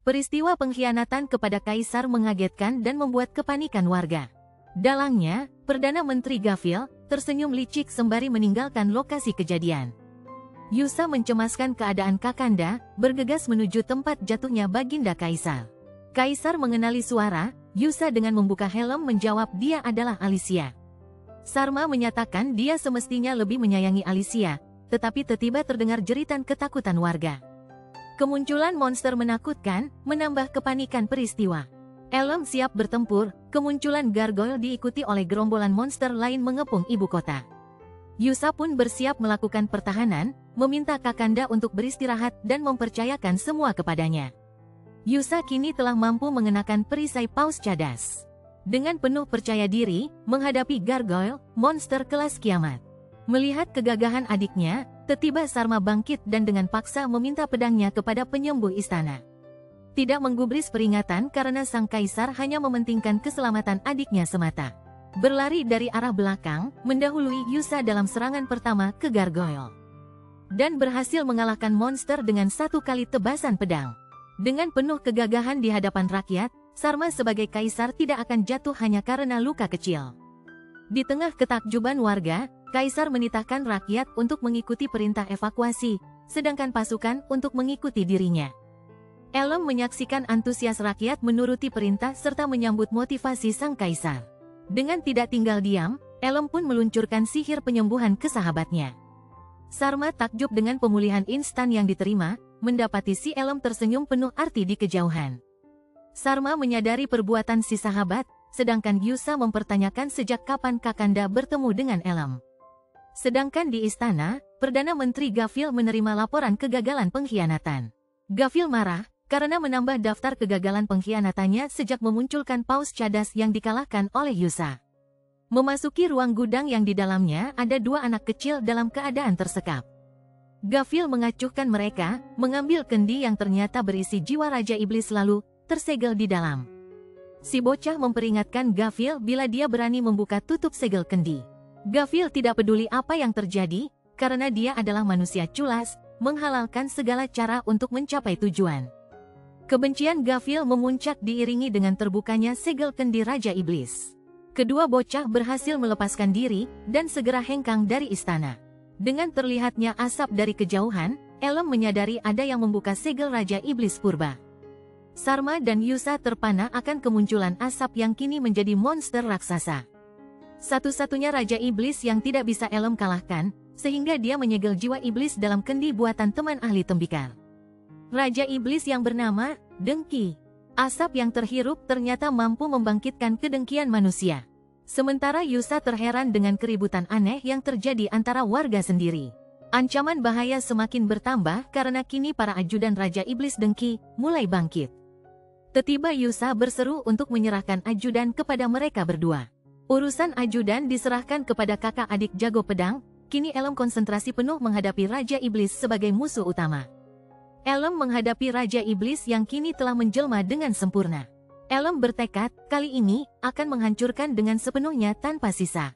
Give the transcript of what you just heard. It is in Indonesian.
Peristiwa pengkhianatan kepada Kaisar mengagetkan dan membuat kepanikan warga. Dalangnya, Perdana Menteri Gafil tersenyum licik sembari meninggalkan lokasi kejadian. Yusa mencemaskan keadaan Kakanda, bergegas menuju tempat jatuhnya Baginda Kaisar. Kaisar mengenali suara, Yusa dengan membuka helm menjawab dia adalah Alicia. Sarma menyatakan dia semestinya lebih menyayangi Alicia, tetapi tiba-tiba terdengar jeritan ketakutan warga. Kemunculan monster menakutkan, menambah kepanikan peristiwa. Elm siap bertempur, kemunculan gargoyle diikuti oleh gerombolan monster lain mengepung ibu kota. Yusa pun bersiap melakukan pertahanan, meminta Kakanda untuk beristirahat dan mempercayakan semua kepadanya. Yusa kini telah mampu mengenakan perisai paus cadas. Dengan penuh percaya diri, menghadapi gargoyle, monster kelas kiamat. Melihat kegagahan adiknya, tiba-tiba Sarma bangkit dan dengan paksa meminta pedangnya kepada penyembuh istana. Tidak menggubris peringatan karena sang kaisar hanya mementingkan keselamatan adiknya semata. Berlari dari arah belakang, mendahului Yusa dalam serangan pertama ke gargoyle. Dan berhasil mengalahkan monster dengan satu kali tebasan pedang. Dengan penuh kegagahan di hadapan rakyat, Sarma sebagai kaisar tidak akan jatuh hanya karena luka kecil. Di tengah ketakjuban warga, Kaisar menitahkan rakyat untuk mengikuti perintah evakuasi, sedangkan pasukan untuk mengikuti dirinya. Elm menyaksikan antusias rakyat menuruti perintah serta menyambut motivasi sang kaisar. Dengan tidak tinggal diam, Elm pun meluncurkan sihir penyembuhan ke sahabatnya. Sarma takjub dengan pemulihan instan yang diterima, mendapati si Elm tersenyum penuh arti di kejauhan. Sarma menyadari perbuatan si sahabat, sedangkan Yusa mempertanyakan sejak kapan Kakanda bertemu dengan Elm. Sedangkan di istana, Perdana Menteri Gafil menerima laporan kegagalan pengkhianatan. Gafil marah, karena menambah daftar kegagalan pengkhianatannya sejak memunculkan paus cadas yang dikalahkan oleh Yusa. Memasuki ruang gudang yang di dalamnya ada dua anak kecil dalam keadaan tersekap. Gafil mengacuhkan mereka, mengambil kendi yang ternyata berisi jiwa Raja Iblis lalu tersegel di dalam. Si bocah memperingatkan Gafil bila dia berani membuka tutup segel kendi. Gafil tidak peduli apa yang terjadi, karena dia adalah manusia culas, menghalalkan segala cara untuk mencapai tujuan. Kebencian Gafil memuncak diiringi dengan terbukanya segel kendi Raja Iblis. Kedua bocah berhasil melepaskan diri, dan segera hengkang dari istana. Dengan terlihatnya asap dari kejauhan, Elm menyadari ada yang membuka segel Raja Iblis purba. Sarma dan Yusa terpana akan kemunculan asap yang kini menjadi monster raksasa. Satu-satunya Raja Iblis yang tidak bisa Elm kalahkan, sehingga dia menyegel jiwa iblis dalam kendi buatan teman ahli tembikar. Raja Iblis yang bernama Dengki. Asap yang terhirup ternyata mampu membangkitkan kedengkian manusia. Sementara Yusa terheran dengan keributan aneh yang terjadi antara warga sendiri. Ancaman bahaya semakin bertambah karena kini para ajudan Raja Iblis Dengki mulai bangkit. Tiba-tiba Yusa berseru untuk menyerahkan ajudan kepada mereka berdua. Urusan ajudan diserahkan kepada kakak adik jago pedang, kini Elm konsentrasi penuh menghadapi Raja Iblis sebagai musuh utama. Elm menghadapi Raja Iblis yang kini telah menjelma dengan sempurna. Elm bertekad, kali ini, akan menghancurkan dengan sepenuhnya tanpa sisa.